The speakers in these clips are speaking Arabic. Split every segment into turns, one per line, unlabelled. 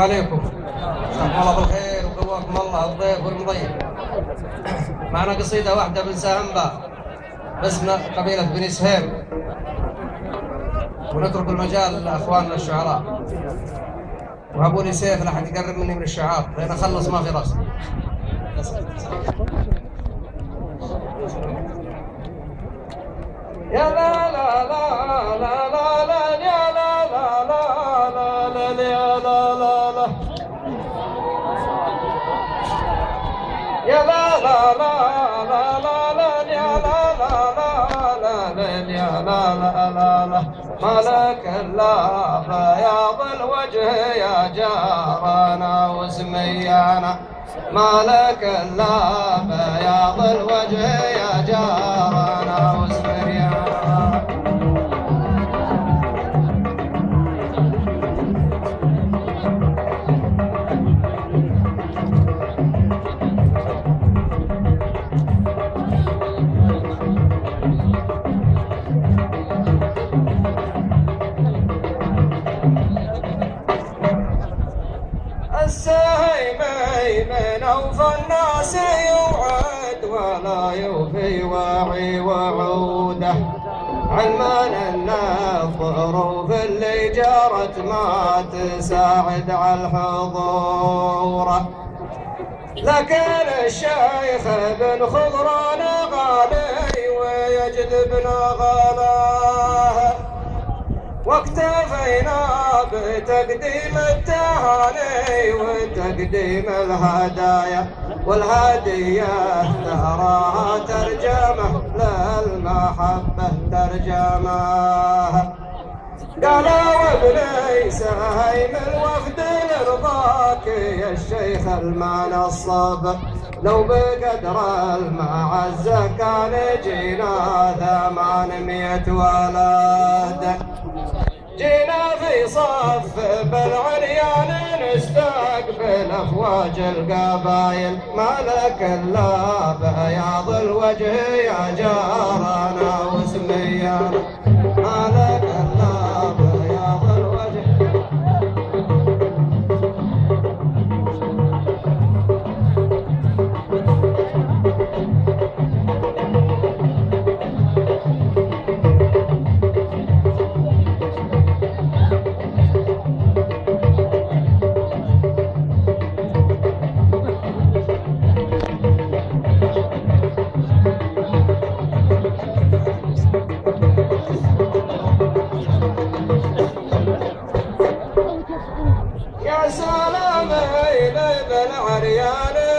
عليكم. مساكم الله بالخير وقواكم الله الضيف والمضيف. معنا قصيدة واحدة من سهمبا باسم قبيلة بني سهيم، ونترك المجال لأخواننا الشعراء. وأبوني سيف لا حد يقرب مني من الشعار لأن أخلص ما في رأس. يا لا لا لا لا لا لا يا لا لا لا لا لا يا لا لا لا يا لا لا لا لا لا لا يا لا لا لا لا يا لا لا لا لا مالك الا بياض الوجه يا جارنا وسميانا، مالك الا بياض الوجه يا جارنا وسميانا. السهيمي من أوفى الناس يوعد ولا يوفي واعي وعوده، علما أن الظروف اللي جرت ما تساعد على الحضور، لكن الشيخ بن خضران غالي ويجذبنا غلاه، واكتفينا بتقديم التهاني وتقديم الهدايا، والهدية تراها ترجمة للمحبة ترجمة. قالوا وابني سهيم الوفد لرضاك يا الشيخ المنصب، لو بقدر المعزة كان جينا 800 ولد، جينا في صف بالعريان نستقبل افواج القبايل، مالك الا بياض الوجه يا جارنا وسميانا، مالك الا بياض الوجه.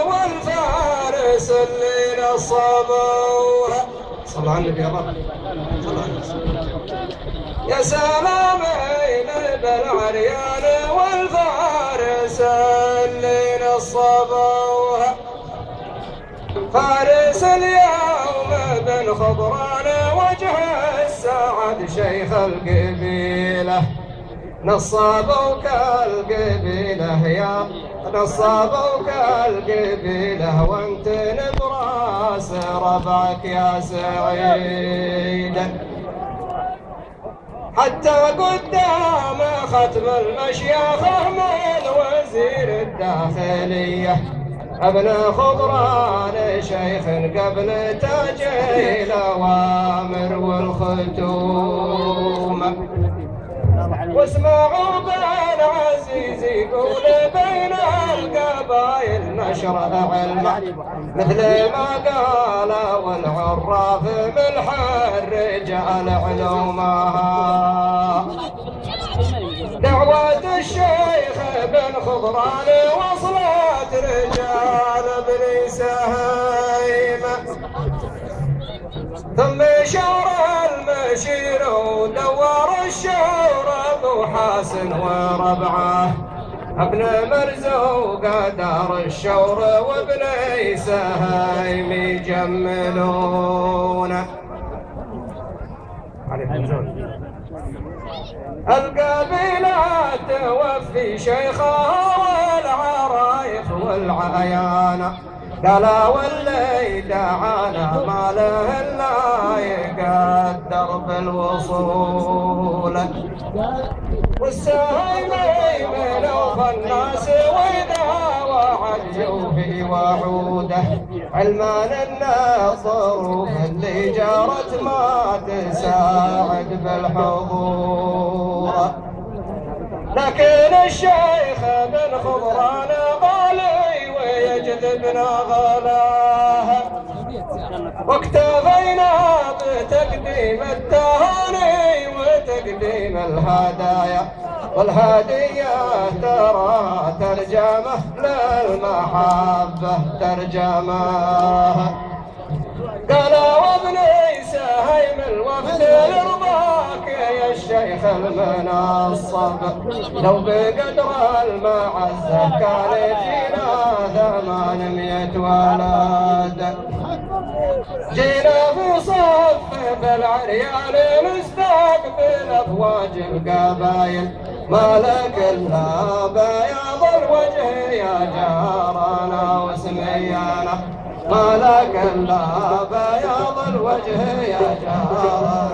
والفارس اللي نصبوها، صلى على النبي يا رب، يا سلام بالعريان والفارس اللي نصبوها، فارس اليوم بن خضران وجه السعد شيخ القبيله، نصابوك القبيله يا نصابوك القبيله وانت نبراس ربعك يا سعيد، حتى قدام ختم المشيخة من وزير الداخليه ابن خضران شيخ قبل تاجي الاوامر والختومه، واسمعوا بالعزيز يقول بين القبائل نشر علمه، مثل ما قال والعراف ملح الرجال علومها، دعوة الشيخ بن خضران وصلت رجال بني سهيم، ثم شار المشير ودور الشور ابو حسن وربعه، ابن مرزوق دار الشور وابني سهيم يجملونه. القبيلة توفي شيخها والعرايف والعيانة، قال واللي دعانا ما له الا يقدر بالوصول والسايم من اوفى الناس واذا وعد في وعوده علما ان الظروف اللي جرت ما تساعد بالحضور لكن الشيخ بن خضران غالي ويجذبنا غلاه واكتفينا بتقديم التهاني وتقديم الهدايا والهدية ترى ترجمة للمحبة ترجمة قال وابني سهيم الوفد يرضاك يا الشيخ المنصب لو بقدر المعزة كان يجينا 800 ولد جينا في صف بالعريان نستقبل افواج القبايل ما لك الا بياض الوجه يا جارنا وسميانا ما لك الا بياض الوجه يا جارنا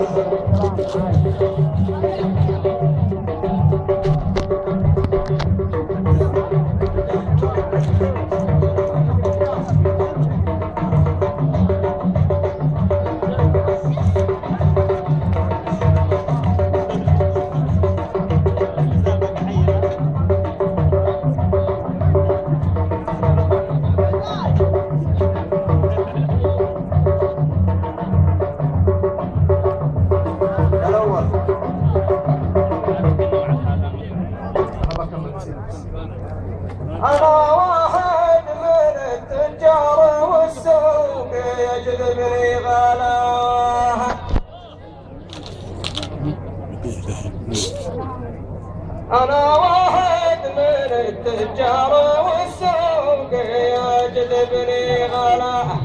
أنا واحد من التجار والسوق يجذبني غلاه أنا واحد من التجار والسوق يجذبني غلاه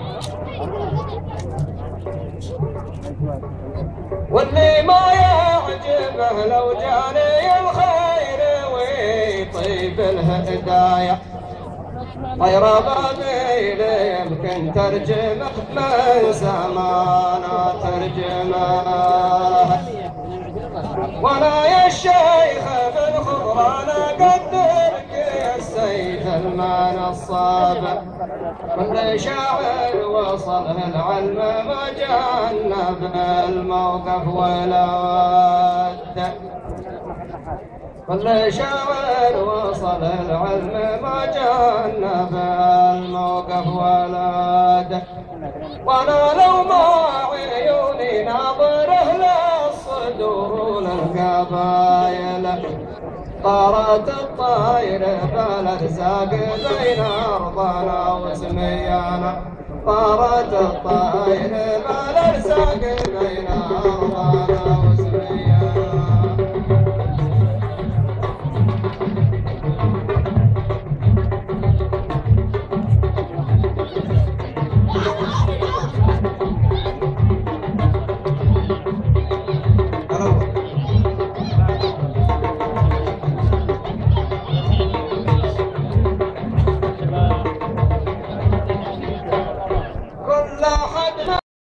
واللي ما يعجبه لو جاني الخير ويطيب الهدايا طير بابيل يمكن ترجمه من زمانه ترجمه وانا يا الشيخ بن خضران قدرك يا السيد المنصب كل شاعر وصله العلم ما جنب الموقف ولا ود كل شاعر وصل العلم ما جنب الموقف ولا ود وانا لو ما عيوني ناظره للصدور للقبايل طارت الطاير بالارزاق بين ارضنا وسميانا طارت الطاير بالارزاق بين ارضنا